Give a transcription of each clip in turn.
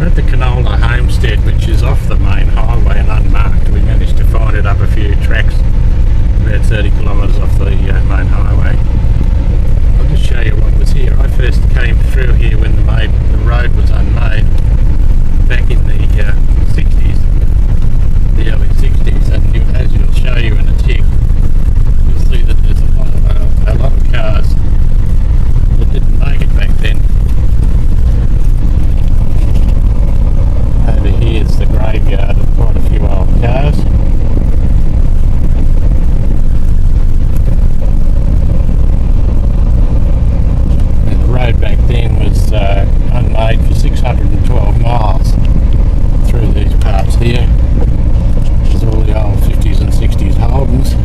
We're at the Koonalda Homestead, which is off the main highway and unmarked. We managed to find it up a few tracks, about 30 kilometres off the main highway. I'll just show you what was here. I first came through here when the road was unmade, back in the 60s, the early 60s, and as you'll show you in a tick, you'll see that there's a lot of cars that didn't make it back then. Over here is the graveyard of quite a few old cars. And the road back then was unmade for 612 miles through these parts here. There's all the old 50s and 60s Holdens.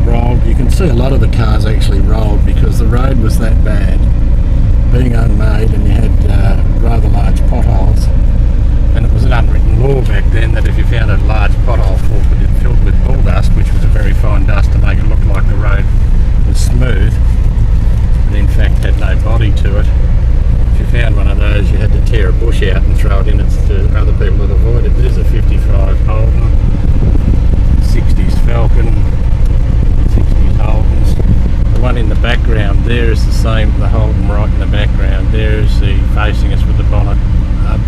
Rolled. You can see a lot of the cars actually rolled because the road was that bad, being unmade, and you had rather large potholes, and it was an unwritten law back then that if you found a large pothole filled with bull dust, which was a very fine dust to make it look like the road was smooth, but in fact had no body to it, if you found one of those you had to tear a bush out and throw it in it to other people that avoid it. There's a 55 Holden, 60s Falcon, 60s Holdens. The one in the background there is the same, the Holden right in the background there is the facing us with the bonnet up.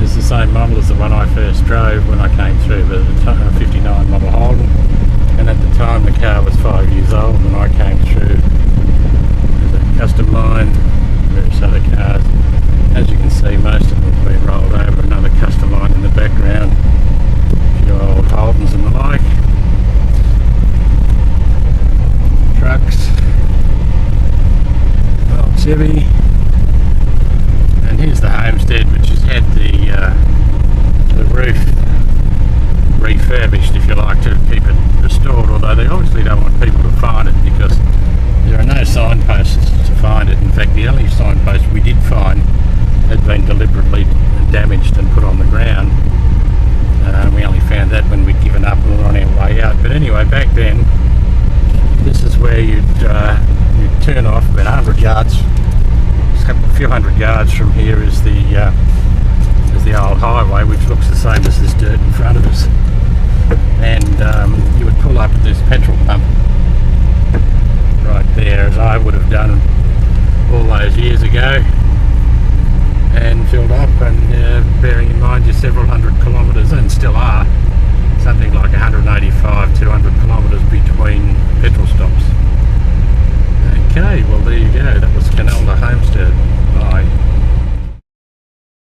It's the same model as the one I first drove when I came through, but the 59 model Holden, and at the time the car was 5 years old when I came through. There's a custom line, various other cars. As you can see, most of them have been rolled over. Another custom line in the background, a few old Holdens and the like. Trucks, old Chevy, and here's the homestead, which has had the roof refurbished, if you like, to keep it restored, although they obviously don't want people to find it because there are no signposts to find it. In fact, the only signpost we did find had been deliberately damaged and put on the ground. We only found that when we'd given up and we were on our way out. But anyway, back then, this is where you'd turn off about 100 yards. A few hundred yards from here is the old highway, which looks the same as this dirt in front of us. And you would pull up at this petrol pump right there, as I would have done all those years ago, and filled up. And bearing in mind you're several hundred kilometres, and still are, something like 185, 200 kilometres between petrol stops. Okay, well there you go, that was Koonalda Homestead.